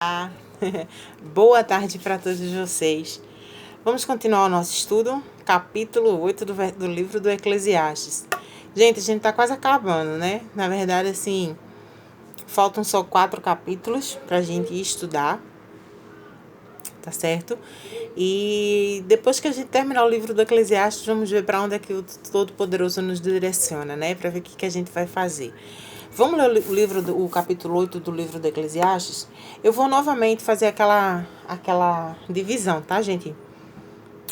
Olá, boa tarde para todos vocês. Vamos continuar o nosso estudo, capítulo 8 do livro do Eclesiastes. Gente, a gente tá quase acabando, né? Na verdade, assim, faltam só 4 capítulos pra gente estudar, tá certo? E depois que a gente terminar o livro do Eclesiastes, vamos ver para onde é que o Todo-Poderoso nos direciona, né? Para ver o que a gente vai fazer. Vamos ler o capítulo 8 do livro do Eclesiastes? Eu vou novamente fazer aquela divisão, tá, gente?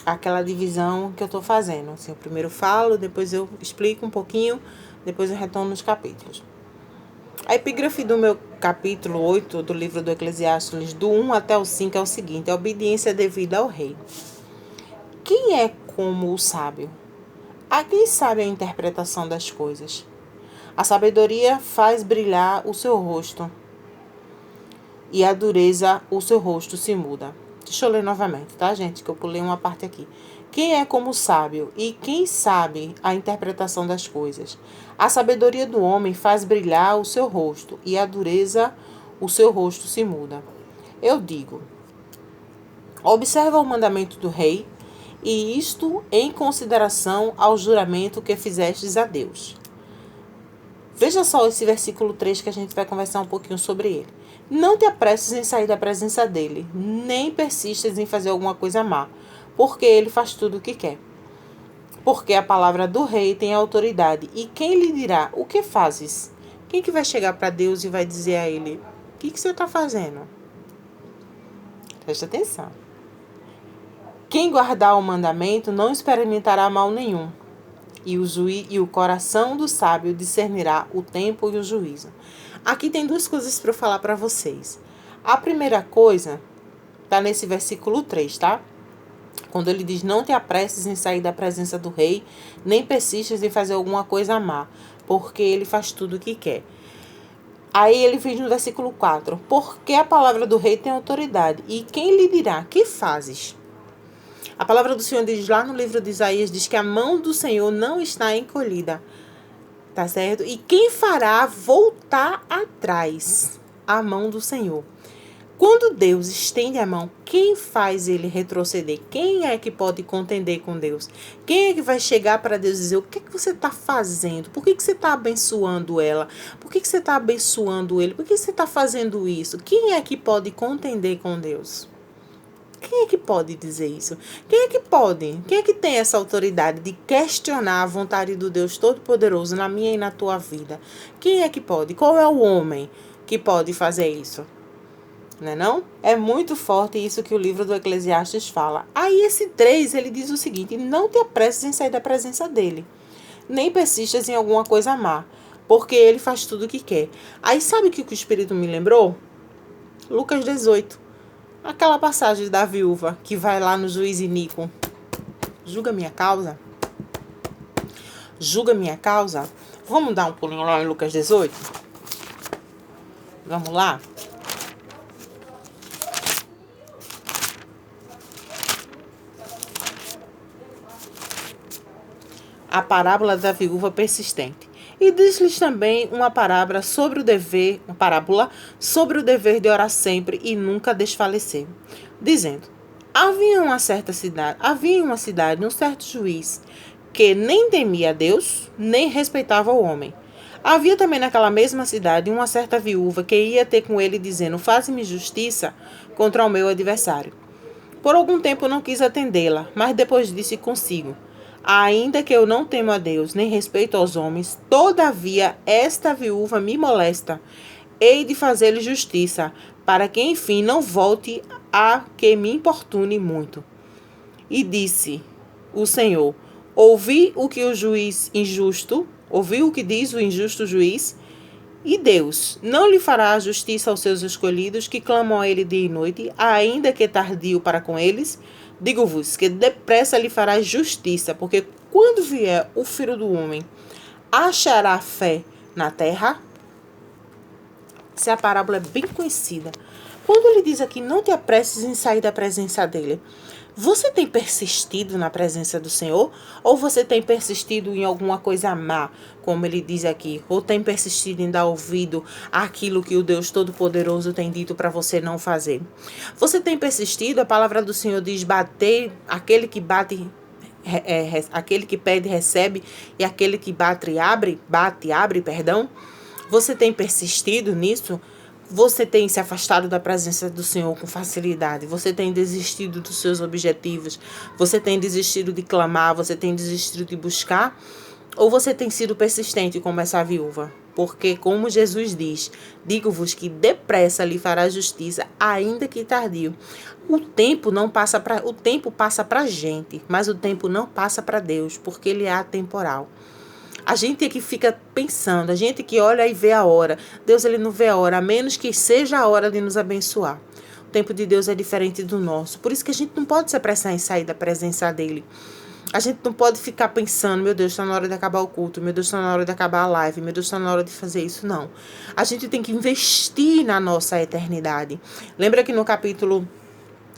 Aquela divisão que eu tô fazendo. Assim, eu primeiro falo, depois eu explico um pouquinho, depois eu retorno nos capítulos. A epígrafe do meu capítulo 8 do livro do Eclesiastes, do 1 até o 5, é o seguinte: a obediência devida ao rei. Quem é como o sábio? A quem sabe a interpretação das coisas? A sabedoria faz brilhar o seu rosto, e a dureza o seu rosto se muda. Deixa eu ler novamente, tá, gente? Que eu pulei uma parte aqui. Quem é como o sábio, e quem sabe a interpretação das coisas? A sabedoria do homem faz brilhar o seu rosto, e a dureza o seu rosto se muda. Eu digo: observa o mandamento do rei, e isto em consideração ao juramento que fizestes a Deus. Veja só esse versículo 3 que a gente vai conversar um pouquinho sobre ele. Não te apresses em sair da presença dele, nem persistas em fazer alguma coisa má, porque ele faz tudo o que quer. Porque a palavra do rei tem autoridade, e quem lhe dirá, o que fazes? Quem que vai chegar para Deus e vai dizer a ele, o que você está fazendo? Presta atenção. Quem guardar o mandamento não experimentará mal nenhum, e o coração do sábio discernirá o tempo e o juízo. Aqui tem duas coisas para eu falar para vocês. A primeira coisa está nesse versículo 3, tá? Quando ele diz, não te apresses em sair da presença do rei, nem persistas em fazer alguma coisa má, porque ele faz tudo o que quer. Aí ele vem no versículo 4, porque a palavra do rei tem autoridade, e quem lhe dirá, que fazes? A palavra do Senhor diz lá no livro de Isaías, diz que a mão do Senhor não está encolhida, tá certo? E quem fará voltar atrás a mão do Senhor? Quando Deus estende a mão, quem faz ele retroceder? Quem é que pode contender com Deus? Quem é que vai chegar para Deus e dizer, o que você está fazendo? Por que você está abençoando ela? Por que você está abençoando ele? Por que você está fazendo isso? Quem é que pode contender com Deus? Quem é que pode dizer isso? Quem é que pode? Quem é que tem essa autoridade de questionar a vontade do Deus Todo-Poderoso na minha e na tua vida? Quem é que pode? Qual é o homem que pode fazer isso? Não é não? É muito forte isso que o livro do Eclesiastes fala. Aí esse 3, ele diz o seguinte, não te apresses em sair da presença dele, nem persistas em alguma coisa má, porque ele faz tudo o que quer. Aí sabe o que o Espírito me lembrou? Lucas 18. Aquela passagem da viúva que vai lá no juiz iníquo. Julga minha causa? Julga minha causa? Vamos dar um pulinho lá em Lucas 18? Vamos lá? A parábola da viúva persistente. E diz-lhes também uma parábola sobre o dever de orar sempre e nunca desfalecer, dizendo: havia em uma cidade um certo juiz que nem temia a Deus, nem respeitava o homem. Havia também naquela mesma cidade uma certa viúva que ia ter com ele dizendo: faze-me justiça contra o meu adversário. Por algum tempo não quis atendê-la, mas depois disse consigo: ainda que eu não temo a Deus, nem respeito aos homens, todavia esta viúva me molesta. Hei de fazer-lhe justiça, para que enfim não volte a que me importune muito. E disse o Senhor: ouvi o que diz o injusto juiz, e Deus não lhe fará justiça aos seus escolhidos, que clamam a ele dia e noite, ainda que tardio para com eles? Digo-vos que depressa lhe fará justiça, porque quando vier o Filho do Homem, achará fé na terra? Essa parábola é bem conhecida, Quando ele diz aqui, não te apresses em sair da presença dele, você tem persistido na presença do Senhor? Ou você tem persistido em alguma coisa má, como ele diz aqui? Ou tem persistido em dar ouvido àquilo que o Deus Todo-Poderoso tem dito para você não fazer? Você tem persistido? A palavra do Senhor diz, bater, aquele que bate... aquele que pede recebe, e aquele que bate abre, perdão. Você tem persistido nisso? Você tem se afastado da presença do Senhor com facilidade? Você tem desistido dos seus objetivos? Você tem desistido de clamar? Você tem desistido de buscar? Ou você tem sido persistente como essa viúva? Porque, como Jesus diz, digo-vos que depressa lhe fará justiça, ainda que tardio. O tempo passa para a gente, mas o tempo não passa para Deus, porque ele é atemporal. A gente que fica pensando, a gente que olha e vê a hora. Deus, ele não vê a hora, a menos que seja a hora de nos abençoar. O tempo de Deus é diferente do nosso. Por isso que a gente não pode se apressar em sair da presença dele. A gente não pode ficar pensando, meu Deus, está na hora de acabar o culto, meu Deus, está na hora de acabar a live, meu Deus, está na hora de fazer isso. Não. A gente tem que investir na nossa eternidade. Lembra que no capítulo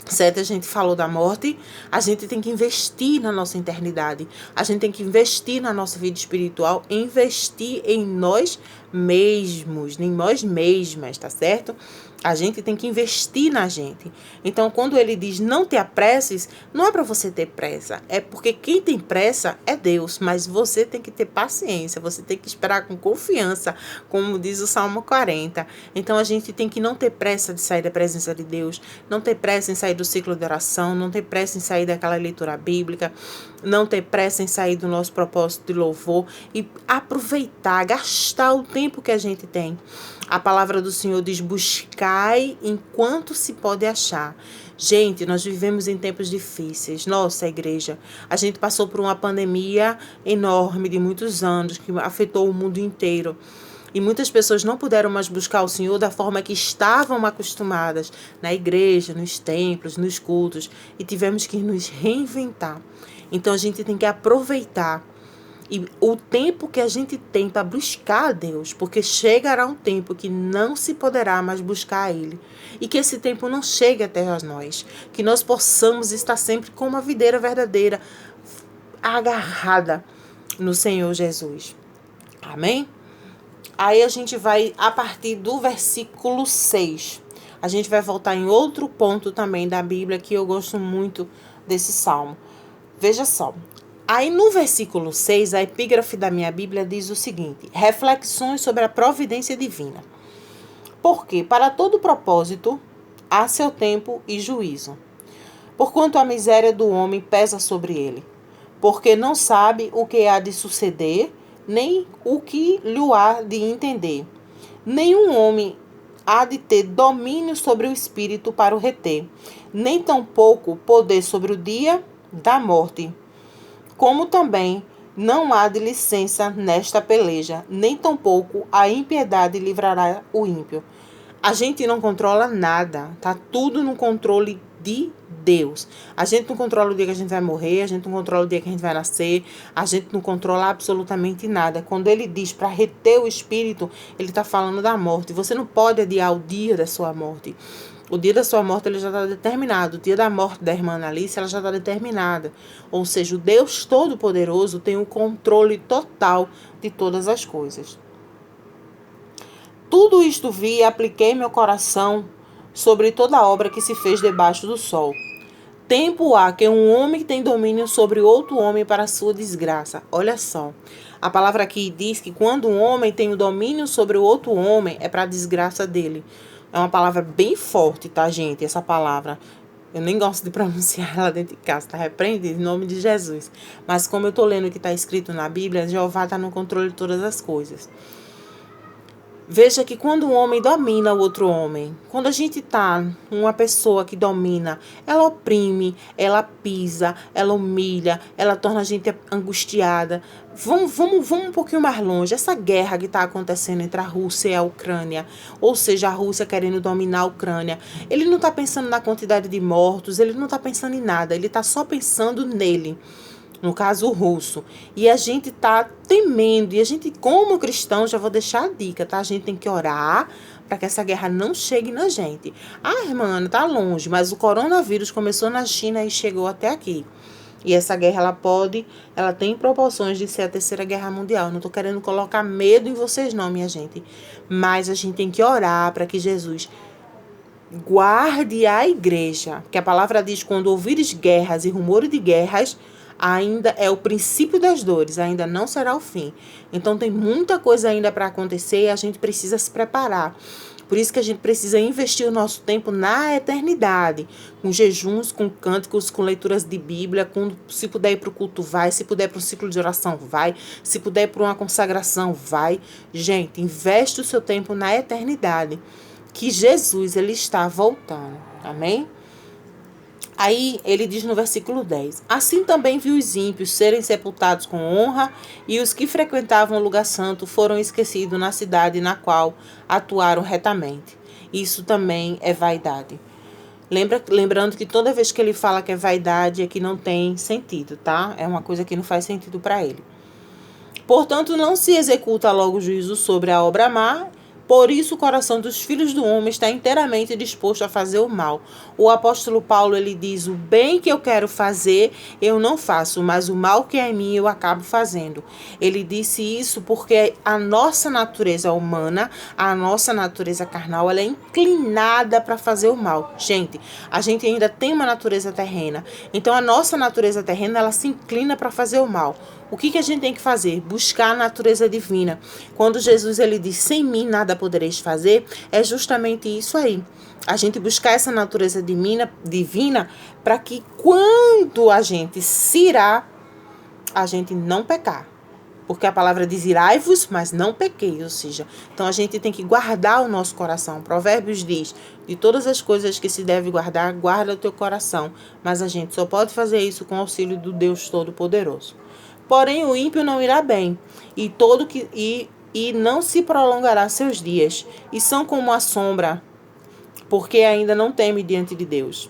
7 a gente falou da morte? A gente tem que investir na nossa eternidade. A gente tem que investir na nossa vida espiritual, investir em nós mesmos, em nós mesmas, tá certo? A gente tem que investir na gente. Então, quando ele diz não te apresses, não é para você ter pressa. É porque quem tem pressa é Deus. Mas você tem que ter paciência. Você tem que esperar com confiança, como diz o Salmo 40. Então, a gente tem que não ter pressa de sair da presença de Deus. Não ter pressa em sair do ciclo de oração. Não ter pressa em sair daquela leitura bíblica. Não ter pressa em sair do nosso propósito de louvor. E aproveitar, gastar o tempo que a gente tem. A palavra do Senhor diz, buscai enquanto se pode achar. Gente, nós vivemos em tempos difíceis. Nossa, igreja, a gente passou por uma pandemia enorme de muitos anos, que afetou o mundo inteiro. E muitas pessoas não puderam mais buscar o Senhor da forma que estavam acostumadas, na igreja, nos templos, nos cultos. E tivemos que nos reinventar. Então, a gente tem que aproveitar e o tempo que a gente tem para buscar a Deus, porque chegará um tempo que não se poderá mais buscar a Ele. E que esse tempo não chegue até a nós. Que nós possamos estar sempre como uma videira verdadeira, agarrada no Senhor Jesus. Amém? Aí a gente vai, a partir do versículo 6, a gente vai voltar em outro ponto também da Bíblia, que eu gosto muito desse salmo. Veja só. Aí no versículo 6, a epígrafe da minha Bíblia diz o seguinte: reflexões sobre a providência divina. Porque para todo propósito há seu tempo e juízo. Porquanto a miséria do homem pesa sobre ele, porque não sabe o que há de suceder, nem o que lhe há de entender. Nenhum homem há de ter domínio sobre o espírito para o reter, nem tampouco poder sobre o dia da morte. Como também não há de licença nesta peleja, nem tampouco a impiedade livrará o ímpio. A gente não controla nada, tá tudo no controle de Deus. A gente não controla o dia que a gente vai morrer, a gente não controla o dia que a gente vai nascer, a gente não controla absolutamente nada. Quando ele diz para reter o espírito, ele está falando da morte. Você não pode adiar o dia da sua morte. O dia da sua morte ele já está determinado. O dia da morte da irmã Alice ela já está determinada. Ou seja, o Deus Todo-Poderoso tem o controle total de todas as coisas. Tudo isto vi e apliquei meu coração sobre toda a obra que se fez debaixo do sol. Tempo há que um homem tem domínio sobre outro homem para a sua desgraça. Olha só. A palavra aqui diz que quando um homem tem o domínio sobre o outro homem, é para a desgraça dele. É uma palavra bem forte, tá, gente? Essa palavra. Eu nem gosto de pronunciar ela dentro de casa, tá? Repreendido em nome de Jesus. Mas como eu tô lendo o que está escrito na Bíblia, Jeová está no controle de todas as coisas. Veja que quando um homem domina o outro homem, quando a gente tá uma pessoa que domina, ela oprime, ela pisa, ela humilha, ela torna a gente angustiada. Vamos um pouquinho mais longe. Essa guerra que está acontecendo entre a Rússia e a Ucrânia, ou seja, a Rússia querendo dominar a Ucrânia, ele não está pensando na quantidade de mortos, ele não está pensando em nada, ele está só pensando nele. No caso, o russo. E a gente tá temendo. E a gente, como cristão, já vou deixar a dica, tá? A gente tem que orar para que essa guerra não chegue na gente. Ah, irmã, tá longe, mas o coronavírus começou na China e chegou até aqui. E essa guerra, ela tem proporções de ser a terceira guerra mundial. Não tô querendo colocar medo em vocês não, minha gente. Mas a gente tem que orar para que Jesus guarde a igreja. Que a palavra diz, quando ouvires guerras e rumores de guerras, ainda é o princípio das dores, ainda não será o fim. Então tem muita coisa ainda para acontecer e a gente precisa se preparar. Por isso que a gente precisa investir o nosso tempo na eternidade, com jejuns, com cânticos, com leituras de Bíblia, se puder ir para o culto, vai, se puder ir para um ciclo de oração, vai, se puder ir para uma consagração, vai. Gente, investe o seu tempo na eternidade, que Jesus, ele está voltando, amém? Aí ele diz no versículo 10, assim também viu os ímpios serem sepultados com honra, e os que frequentavam o lugar santo foram esquecidos na cidade na qual atuaram retamente. Isso também é vaidade. Lembrando que toda vez que ele fala que é vaidade, é que não tem sentido, tá? É uma coisa que não faz sentido para ele. Portanto, não se executa logo o juízo sobre a obra má. Por isso o coração dos filhos do homem está inteiramente disposto a fazer o mal. O apóstolo Paulo, ele diz, o bem que eu quero fazer, eu não faço, mas o mal que é em mim, eu acabo fazendo. Ele disse isso porque a nossa natureza humana, a nossa natureza carnal, ela é inclinada para fazer o mal. Gente, a gente ainda tem uma natureza terrena. Então a nossa natureza terrena, ela se inclina para fazer o mal. O que a gente tem que fazer? Buscar a natureza divina. Quando Jesus ele diz, sem mim nada podereis fazer, é justamente isso aí. A gente buscar essa natureza divina para que quando a gente se irar, a gente não pecar. Porque a palavra diz, irai-vos, mas não pequeis. Ou seja, então a gente tem que guardar o nosso coração. Provérbios diz, de todas as coisas que se deve guardar, guarda o teu coração. Mas a gente só pode fazer isso com o auxílio do Deus Todo-Poderoso. Porém, o ímpio não irá bem, e não se prolongará seus dias, e são como a sombra, porque ainda não teme diante de Deus.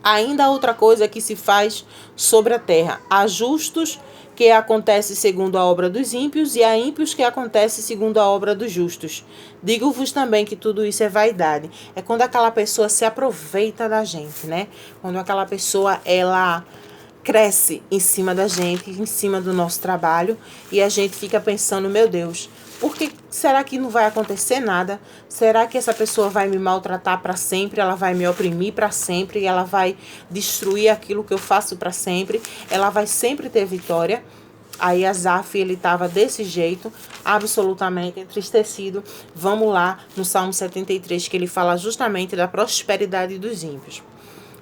Ainda há outra coisa que se faz sobre a terra. Há justos que acontece segundo a obra dos ímpios, e há ímpios que acontece segundo a obra dos justos. Digo-vos também que tudo isso é vaidade. É quando aquela pessoa se aproveita da gente, né? Quando aquela pessoa, ela cresce em cima da gente, em cima do nosso trabalho, e a gente fica pensando, meu Deus, por que será que não vai acontecer nada? Será que essa pessoa vai me maltratar para sempre? Ela vai me oprimir para sempre? Ela vai destruir aquilo que eu faço para sempre? Ela vai sempre ter vitória? Aí Asaf, ele estava desse jeito, absolutamente entristecido. Vamos lá no Salmo 73, que ele fala justamente da prosperidade dos ímpios.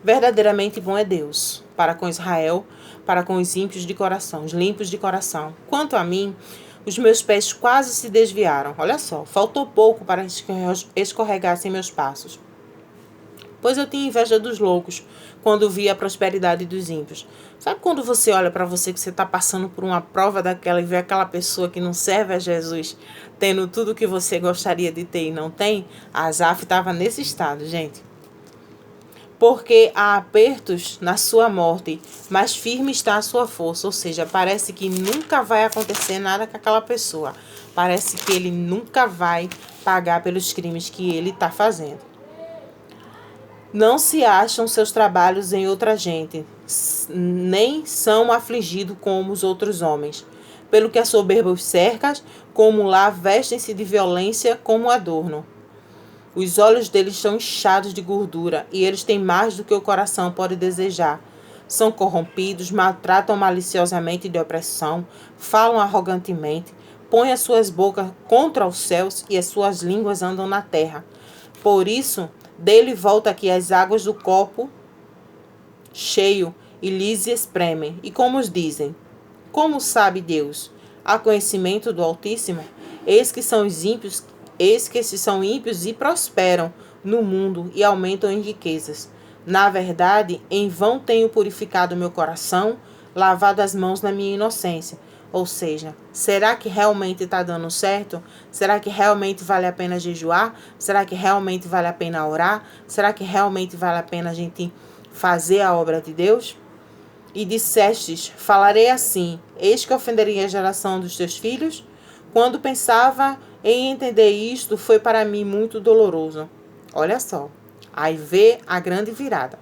Verdadeiramente bom é Deus para com Israel, para com os ímpios de coração, os limpos de coração. Quanto a mim, os meus pés quase se desviaram. Olha só, faltou pouco para escorregassem meus passos. Pois eu tinha inveja dos loucos quando vi a prosperidade dos ímpios. Sabe quando você olha para você que você está passando por uma prova daquela e vê aquela pessoa que não serve a Jesus tendo tudo que você gostaria de ter e não tem? A Asaf estava nesse estado, gente. Porque há apertos na sua morte, mas firme está a sua força. Ou seja, parece que nunca vai acontecer nada com aquela pessoa. Parece que ele nunca vai pagar pelos crimes que ele está fazendo. Não se acham seus trabalhos em outra gente, nem são afligidos como os outros homens. Pelo que a soberba os cerca, como lá vestem-se de violência como adorno. Os olhos deles estão inchados de gordura, e eles têm mais do que o coração pode desejar. São corrompidos, maltratam maliciosamente de opressão, falam arrogantemente, põem as suas bocas contra os céus e as suas línguas andam na terra. Por isso, dele volta aqui as águas do copo cheio e lhes espremem. E como os dizem? Como sabe Deus? Há conhecimento do Altíssimo? Eis que esses são ímpios e prosperam no mundo e aumentam em riquezas. Na verdade, em vão tenho purificado meu coração, lavado as mãos na minha inocência. Ou seja, será que realmente está dando certo? Será que realmente vale a pena jejuar? Será que realmente vale a pena orar? Será que realmente vale a pena a gente fazer a obra de Deus? E dissestes, falarei assim, eis que ofenderia a geração dos teus filhos? Quando pensava em entender isto, foi para mim muito doloroso. Olha só, aí vê a grande virada.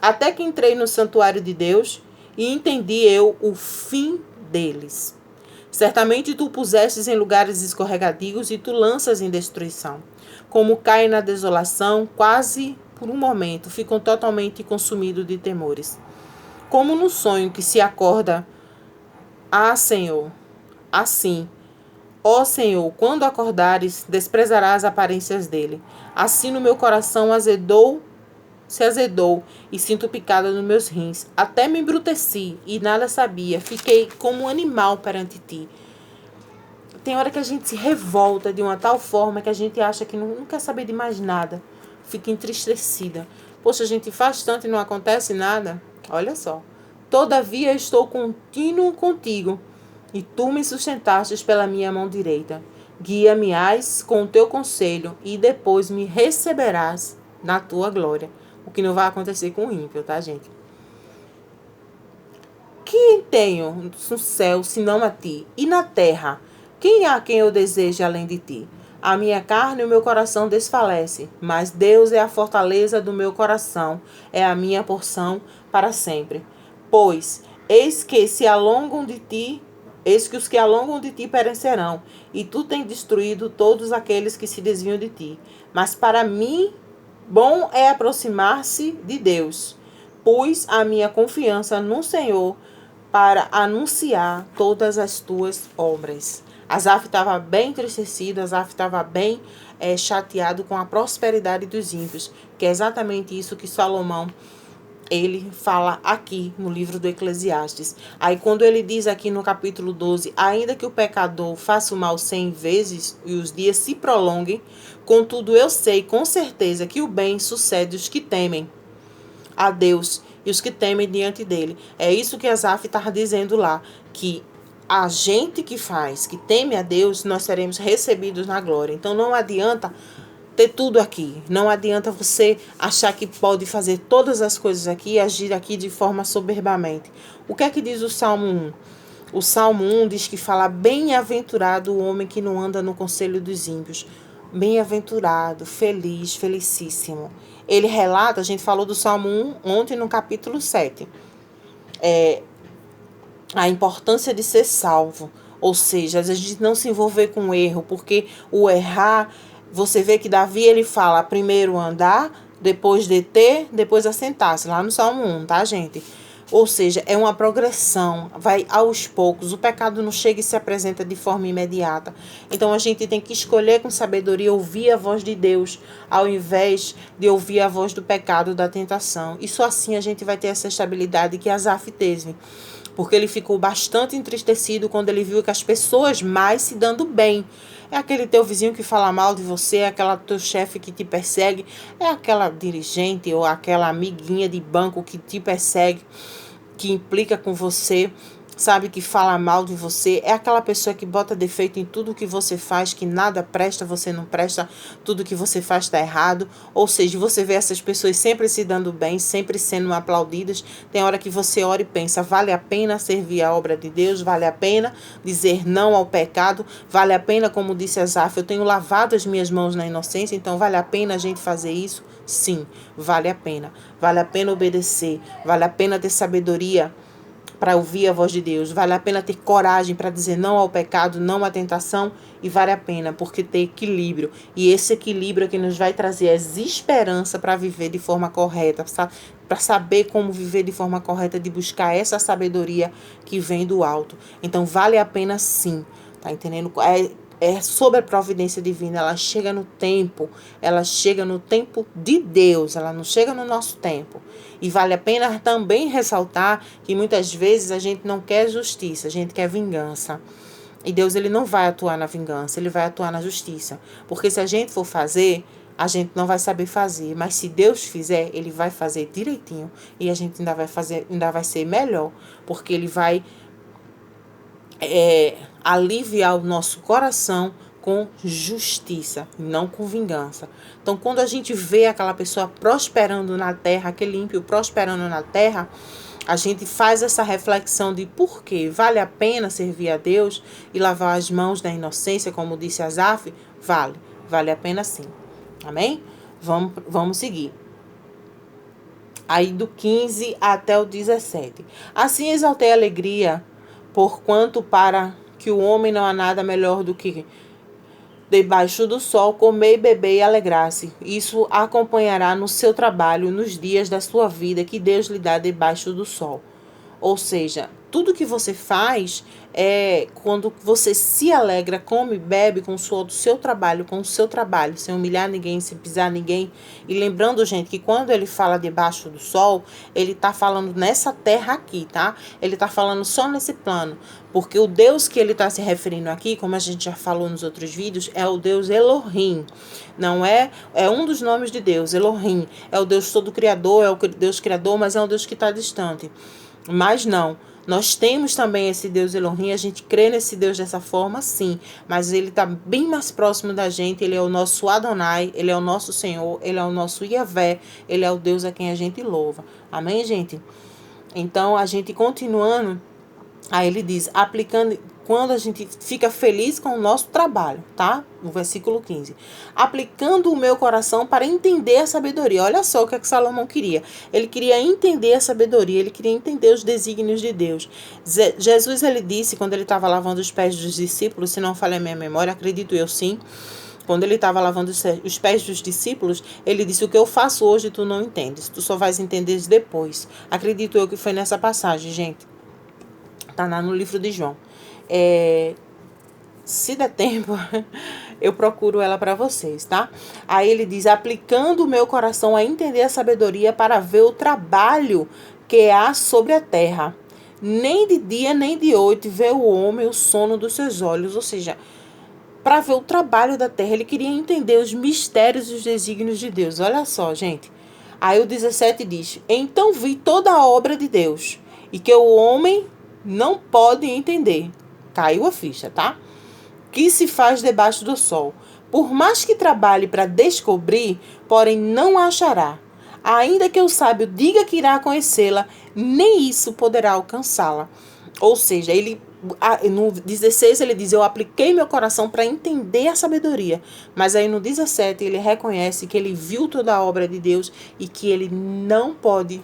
Até que entrei no santuário de Deus e entendi eu o fim deles. Certamente tu pusestes em lugares escorregadios e tu lanças em destruição. Como caem na desolação, quase por um momento ficam totalmente consumidos de temores. Como no sonho que se acorda, Senhor, assim, ó Senhor, quando acordares, desprezarás as aparências dele. Assim no meu coração se azedou e sinto picada nos meus rins. Até me embruteci e nada sabia. Fiquei como um animal perante ti. Tem hora que a gente se revolta de uma tal forma que a gente acha que não quer saber de mais nada. Fica entristecida. Poxa, a gente faz tanto e não acontece nada. Olha só. Todavia estou contínuo contigo, e tu me sustentastes pela minha mão direita. Guia-me-ás com o teu conselho, e depois me receberás na tua glória. O que não vai acontecer com o ímpio, tá, gente? Quem tenho no céu, senão a ti? E na terra, quem há quem eu deseje além de ti? A minha carne e o meu coração desfalece, mas Deus é a fortaleza do meu coração, é a minha porção para sempre. Pois, eis que os que alongam de ti perecerão, e tu tens destruído todos aqueles que se desviam de ti. Mas para mim, bom é aproximar-se de Deus. Pus a minha confiança no Senhor para anunciar todas as tuas obras. Asaf estava bem entristecido, Asaf estava bem chateado com a prosperidade dos ímpios, que é exatamente isso que Salomão ele fala aqui no livro do Eclesiastes. Aí quando ele diz aqui no capítulo 12, ainda que o pecador faça o mal 100 vezes e os dias se prolonguem, contudo eu sei com certeza que o bem sucede os que temem a Deus e os que temem diante dele. É isso que Asaf está dizendo lá, que a gente que teme a Deus, nós seremos recebidos na glória. Então não adianta ter tudo aqui. Não adianta você achar que pode fazer todas as coisas aqui e agir aqui de forma soberbamente. O que é que diz o Salmo 1? O Salmo 1 diz que fala: bem-aventurado o homem que não anda no conselho dos ímpios. Bem-aventurado, feliz, felicíssimo. Ele relata, a gente falou do Salmo 1 ontem no capítulo 7. A importância de ser salvo. Ou seja, a gente não se envolver com o erro, porque o errar, você vê que Davi ele fala primeiro andar, depois deter, depois assentar-se, lá no Salmo 1, tá, gente? Ou seja, é uma progressão, vai aos poucos, o pecado não chega e se apresenta de forma imediata. Então a gente tem que escolher com sabedoria ouvir a voz de Deus, ao invés de ouvir a voz do pecado, da tentação. E só assim a gente vai ter essa estabilidade que Asaf teve. Porque ele ficou bastante entristecido quando ele viu que as pessoas mais se dando bem. É aquele teu vizinho que fala mal de você, é aquela teu chefe que te persegue, é aquela dirigente ou aquela amiguinha de banco que te persegue, que implica com você, sabe, que fala mal de você, é aquela pessoa que bota defeito em tudo que você faz, que nada presta, você não presta, tudo que você faz está errado. Ou seja, você vê essas pessoas sempre se dando bem, sempre sendo aplaudidas. Tem hora que você ora e pensa, vale a pena servir a obra de Deus, vale a pena dizer não ao pecado, vale a pena, como disse Asaf, eu tenho lavado as minhas mãos na inocência, então vale a pena a gente fazer isso? Sim, vale a pena. Vale a pena obedecer, vale a pena ter sabedoria para ouvir a voz de Deus, vale a pena ter coragem para dizer não ao pecado, não à tentação, e vale a pena porque tem equilíbrio, e esse equilíbrio é que nos vai trazer as esperança para viver de forma correta, para saber como viver de forma correta, de buscar essa sabedoria que vem do alto. Então vale a pena sim, tá entendendo? É sobre a providência divina, ela chega no tempo de Deus, ela não chega no nosso tempo. E vale a pena também ressaltar que muitas vezes a gente não quer justiça, a gente quer vingança. E Deus ele não vai atuar na vingança, ele vai atuar na justiça. Porque se a gente for fazer, a gente não vai saber fazer, mas se Deus fizer, ele vai fazer direitinho e a gente ainda vai ser melhor, porque ele vai aliviar o nosso coração com justiça, não com vingança. Então, quando a gente vê aquela pessoa prosperando na terra, aquele ímpio prosperando na terra, a gente faz essa reflexão de por quê? Vale a pena servir a Deus e lavar as mãos da inocência, como disse Asaf? Vale a pena sim. Amém? Vamos seguir. Aí do 15 até o 17. Assim exaltei a alegria, porquanto para que o homem não há nada melhor do que debaixo do sol, comer, beber e alegrar-se. Isso acompanhará no seu trabalho, nos dias da sua vida que Deus lhe dá debaixo do sol. Ou seja, tudo que você faz é quando você se alegra, come, bebe com o suor do seu trabalho, sem humilhar ninguém, sem pisar ninguém. E lembrando, gente, que quando ele fala debaixo do sol, ele está falando nessa terra aqui, tá? Ele está falando só nesse plano. Porque o Deus que ele está se referindo aqui, como a gente já falou nos outros vídeos, é o Deus Elohim. Não é um dos nomes de Deus, Elohim. É o Deus todo criador, é o Deus criador, mas é um Deus que está distante. Mas não, nós temos também esse Deus Elohim, a gente crê nesse Deus dessa forma, sim, mas ele está bem mais próximo da gente, ele é o nosso Adonai, ele é o nosso Senhor, ele é o nosso Yahvé, ele é o Deus a quem a gente louva. Amém, gente? Então, a gente continuando, aí ele diz, aplicando, quando a gente fica feliz com o nosso trabalho, tá? No versículo 15. Aplicando o meu coração para entender a sabedoria. Olha só o que Salomão queria. Ele queria entender a sabedoria, ele queria entender os desígnios de Deus. Jesus, ele disse, quando ele estava lavando os pés dos discípulos, se não falha a minha memória, acredito eu sim, quando ele estava lavando os pés dos discípulos, ele disse, o que eu faço hoje tu não entendes, tu só vais entender depois. Acredito eu que foi nessa passagem, gente. Tá lá no livro de João. Se der tempo, eu procuro ela para vocês, tá? Aí ele diz, aplicando o meu coração a entender a sabedoria para ver o trabalho que há sobre a terra. Nem de dia, nem de noite vê o homem o sono dos seus olhos. Ou seja, para ver o trabalho da terra, ele queria entender os mistérios e os desígnios de Deus. Olha só, gente. Aí o 17 diz, então vi toda a obra de Deus, e que o homem não pode entender. Caiu a ficha, tá? Que se faz debaixo do sol. Por mais que trabalhe para descobrir, porém não achará. Ainda que o sábio diga que irá conhecê-la, nem isso poderá alcançá-la. Ou seja, no 16 ele diz, eu apliquei meu coração para entender a sabedoria. Mas aí no 17 ele reconhece que ele viu toda a obra de Deus e que ele não pode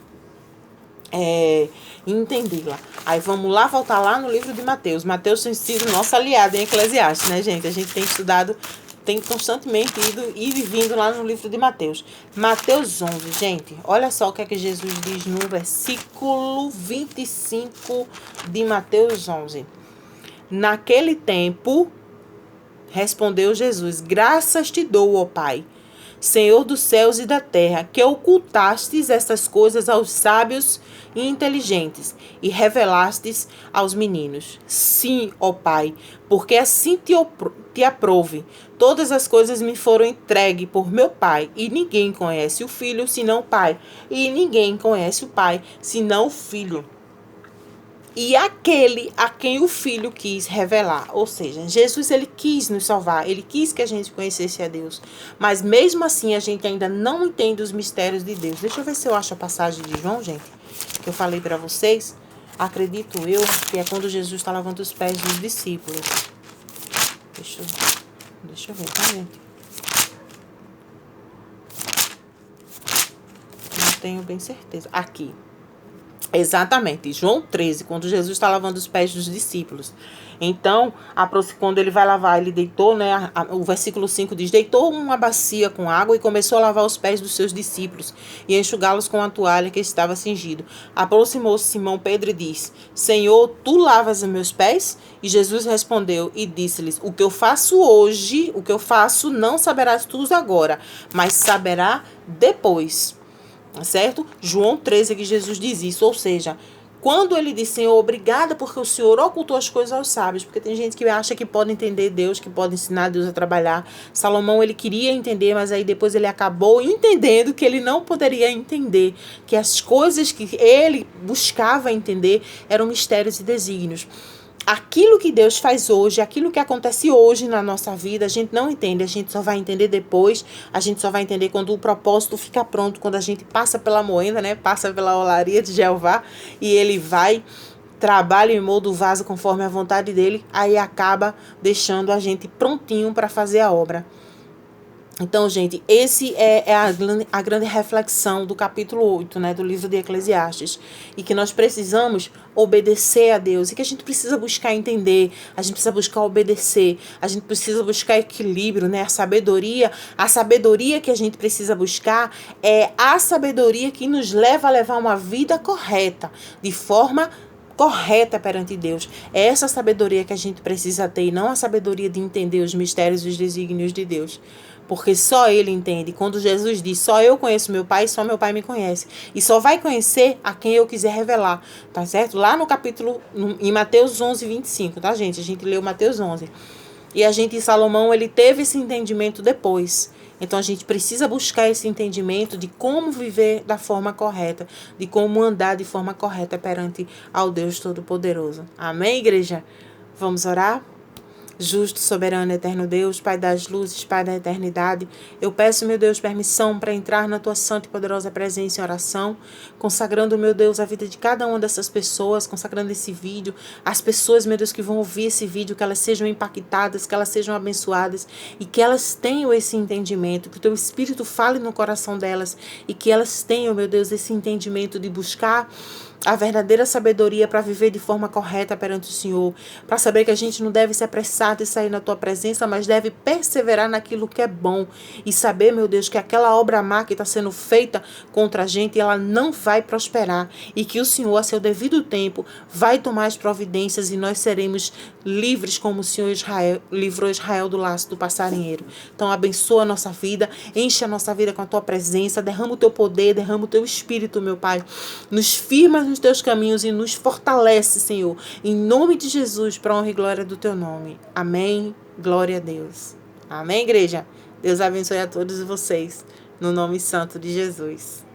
entendê-la. Aí vamos lá, voltar lá no livro de Mateus. Mateus tem sido nosso aliado em Eclesiastes, né, gente? A gente tem estudado, tem constantemente ido e vindo lá no livro de Mateus. Mateus 11, gente. Olha só o que é que Jesus diz no versículo 25 de Mateus 11. Naquele tempo, respondeu Jesus, graças te dou, ó Pai, Senhor dos céus e da terra, que ocultastes estas coisas aos sábios e inteligentes e revelastes aos meninos. Sim, ó Pai, porque assim te aprouve. Todas as coisas me foram entregues por meu Pai, e ninguém conhece o Filho senão o Pai, e ninguém conhece o Pai senão o Filho. E aquele a quem o Filho quis revelar. Ou seja, Jesus, ele quis nos salvar. Ele quis que a gente conhecesse a Deus. Mas mesmo assim, a gente ainda não entende os mistérios de Deus. Deixa eu ver se eu acho a passagem de João, gente, que eu falei para vocês. Acredito eu que é quando Jesus está lavando os pés dos discípulos. Deixa eu ver, tá, gente? Não tenho bem certeza. Aqui. Exatamente, João 13, quando Jesus está lavando os pés dos discípulos. Então, quando ele vai lavar, ele deitou, né? O versículo 5 diz, deitou uma bacia com água e começou a lavar os pés dos seus discípulos e enxugá-los com a toalha que estava cingido. Aproximou-se Simão Pedro e disse, Senhor, tu lavas os meus pés? E Jesus respondeu e disse-lhes, o que eu faço hoje, o que eu faço não saberás tu agora, mas saberá depois. Certo? João 13 que Jesus diz isso, ou seja, quando ele diz, Senhor, obrigada porque o Senhor ocultou as coisas aos sábios, porque tem gente que acha que pode entender Deus, que pode ensinar Deus a trabalhar. Salomão, ele queria entender, mas aí depois ele acabou entendendo que ele não poderia entender, que as coisas que ele buscava entender eram mistérios e desígnios. aquilo que Deus faz hoje, aquilo que acontece hoje na nossa vida, a gente não entende, a gente só vai entender depois, a gente só vai entender quando o propósito fica pronto, quando a gente passa pela moenda, né? Passa pela olaria de Jeová e ele vai, trabalha e molda o vaso conforme a vontade dele, aí acaba deixando a gente prontinho para fazer a obra. Então, gente, esse é a grande reflexão do capítulo 8, né, do livro de Eclesiastes. E que nós precisamos obedecer a Deus. E que a gente precisa buscar entender, a gente precisa buscar obedecer, a gente precisa buscar equilíbrio, né, a sabedoria. A sabedoria que a gente precisa buscar é a sabedoria que nos leva a levar uma vida correta, de forma correta perante Deus. É essa sabedoria que a gente precisa ter e não a sabedoria de entender os mistérios e os desígnios de Deus. Porque só ele entende. Quando Jesus diz, só eu conheço meu Pai, só meu Pai me conhece. E só vai conhecer a quem eu quiser revelar, tá certo? Lá no capítulo, em Mateus 11, 25, tá, gente? A gente leu Mateus 11. E a gente, Salomão, ele teve esse entendimento depois. Então, a gente precisa buscar esse entendimento de como viver da forma correta, de como andar de forma correta perante ao Deus Todo-Poderoso. Amém, igreja? Vamos orar? Justo, soberano, eterno Deus, Pai das luzes, Pai da eternidade, eu peço, meu Deus, permissão para entrar na Tua santa e poderosa presença em oração, consagrando, meu Deus, a vida de cada uma dessas pessoas, consagrando esse vídeo, as pessoas, meu Deus, que vão ouvir esse vídeo, que elas sejam impactadas, que elas sejam abençoadas e que elas tenham esse entendimento, que o Teu Espírito fale no coração delas e que elas tenham, meu Deus, esse entendimento de buscar a verdadeira sabedoria para viver de forma correta perante o Senhor, para saber que a gente não deve se apressar de sair na Tua presença, mas deve perseverar naquilo que é bom e saber, meu Deus, que aquela obra má que está sendo feita contra a gente, ela não vai prosperar e que o Senhor, a seu devido tempo, vai tomar as providências e nós seremos livres como o Senhor livrou Israel do laço do passarinheiro. Então abençoa a nossa vida, enche a nossa vida com a Tua presença, derrama o Teu poder, derrama o Teu Espírito, meu Pai, nos firma nos Teus caminhos e nos fortalece, Senhor, em nome de Jesus, para a honra e glória do Teu nome. Amém. Glória a Deus. Amém, igreja? Deus abençoe a todos vocês, no nome santo de Jesus.